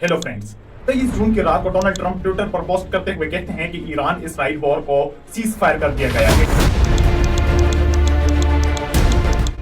Hello friends, 23 जून की रात को डोनाल्ड ट्रंप ट्विटर पर पोस्ट करते हुए कहते हैं कि ईरान इसराइल वॉर को सीज फायर कर दिया गया है।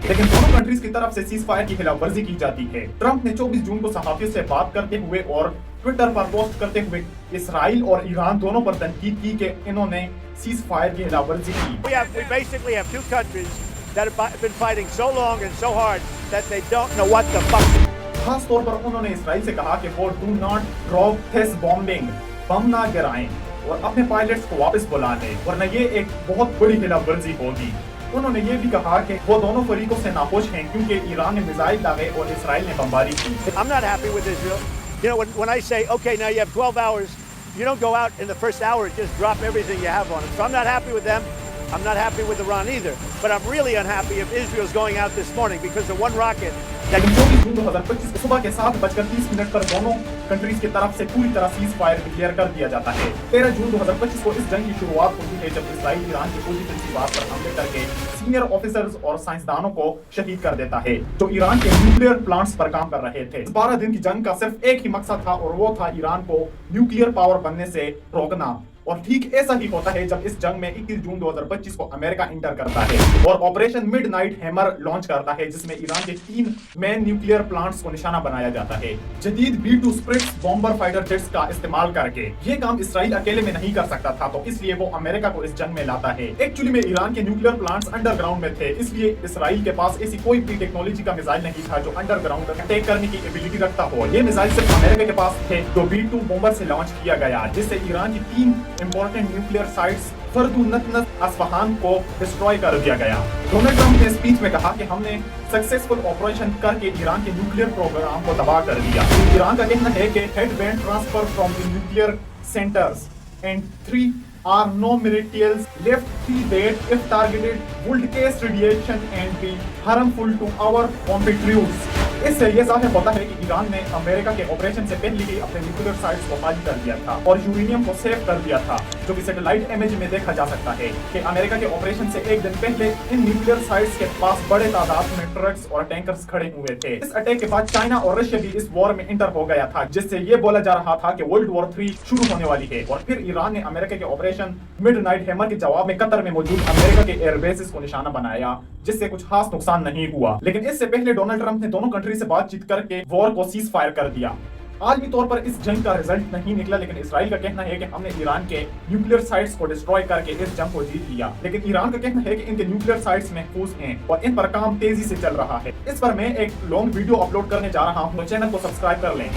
लेकिन दोनों कंट्रीज की तरफ से सीज फायर की खिलाफवर्जी की जाती है। ट्रंप ने 24 जून को सहाफियों से बात करते हुए और ट्विटर पर पोस्ट करते हुए इसराइल और ईरान दोनों पर तनकीद की कि इन्होंने सीज फायर की खिलाफवर्जी की। We basically have two countries that have been fighting so long and so hard that they don't know what the fuck. खास तौर पर उन्होंने इसराइल से कहा कि वो do not drop this bombing, bomb ना गिराएं और अपने पायलट्स को वापस बुला लें, वरना ये एक बहुत बड़ी खिलाफवर्जी होगी। उन्होंने ये भी कहा कि वो दोनों फरीकों से नाखुश हैं क्योंकि ईरान ने मिसाइल दागे और इसराइल ने बमबारी की। I'm not happy with Israel. You know, when I say, okay, now you have 12 hours, you don't go out in the first hour and just drop everything you have on them. So I'm not happy with them. I'm not happy with Iran either. But I'm really unhappy if Israel's going out this morning because the one rocket that... लेकिन 24 जून 2025 को सुबह के 7:30 पर दोनों countries की तरफ से पूरी तरह सीज फायर डिक्लेयर कर दिया जाता है। 13 जून 2025 को इस जंग की शुरुआत होती है जब इसराइल ईरान की पोजीशन की बात पर हमले करके सीनियर ऑफिसर्स और साइंसदानों को शहीद कर देता है जो ईरान के न्यूक्लियर प्लांट्स पर काम कर रहे थे। 12 दिन की जंग का सिर्फ एक ही मकसद था और वो था ईरान को न्यूक्लियर पावर बनने से रोकना। और ठीक ऐसा ही होता है जब इस जंग में 21 जून 2025 को अमेरिका इंटर करता है और ऑपरेशन मिडनाइट हैमर लॉन्च करता है जिसमें ईरान के 3 मेन न्यूक्लियर प्लांट्स को निशाना बनाया जाता है। जदीद B-2 स्प्रिट्स बॉम्बर फाइटर जेट्स का इस्तेमाल करके ये काम इसराइल अकेले में नहीं कर सकता था, तो इसलिए वो अमेरिका को इस जंग में लाता है। एक्चुअली में ईरान के न्यूक्लियर प्लांट्स अंडरग्राउंड में थे, इसलिए इसराइल के पास ऐसी कोई भी टेक्नोलॉजी का मिसाइल नहीं था जो अंडरग्राउंड अटैक करने की एबिलिटी रखता हो। ये मिसाइल सिर्फ अमेरिका के पास थे जो B-2 बॉम्बर से लॉन्च किया गया, जिससे ईरान की 3 इंपॉर्टेंट न्यूक्लियर साइट्स फर्दू नतनस अस्फहान को डिस्ट्रॉय कर दिया गया। डोनाल्ड ट्रंप ने स्पीच में कहा कि हमने सक्सेसफुल ऑपरेशन करके ईरान के न्यूक्लियर प्रोग्राम को तबाह कर दिया। ईरान का कहना है कि head band transfer from the nuclear centres and 3 are no materials left that if targeted would cause radiation and be harmful to our compatriots। इससे ये साफ होता है कि ईरान ने अमेरिका के ऑपरेशन से पहले ही अपने न्यूक्लियर साइट्स को खाली कर दिया था और यूरेनियम को सेव कर दिया था, जो कि सैटेलाइट इमेज में देखा जा सकता है कि अमेरिका के ऑपरेशन से एक दिन पहले इन न्यूक्लियर साइट्स के पास बड़े तादाद में ट्रक्स और टैंकर्स खड़े हुए थे। इस अटैक के बाद चाइना और रशिया भी इस वॉर में इंटर हो गया था, जिससे ये बोला जा रहा था कि वर्ल्ड वॉर 3 शुरू होने वाली है। और फिर ईरान ने अमेरिका के ऑपरेशन मिडनाइट हैमर के जवाब में कतर में मौजूद अमेरिका के एयरबेसेस को निशाना बनाया, जिससे कुछ खास नुकसान नहीं हुआ। लेकिन इससे पहले डोनाल्ड ट्रंप ने दोनों कंट्री से बातचीत करके वॉर को सीज फायर कर दिया। आलमी तौर पर इस जंग का रिजल्ट नहीं निकला, लेकिन इसराइल का कहना है कि हमने ईरान के न्यूक्लियर साइट्स को डिस्ट्रॉय करके इस जंग को जीत लिया। लेकिन ईरान का कहना है कि इनके न्यूक्लियर साइट्स महफूज हैं और इन पर काम तेजी से चल रहा है। इस पर मैं एक लॉन्ग वीडियो अपलोड करने जा रहा हूँ, तो चैनल को सब्सक्राइब कर लें।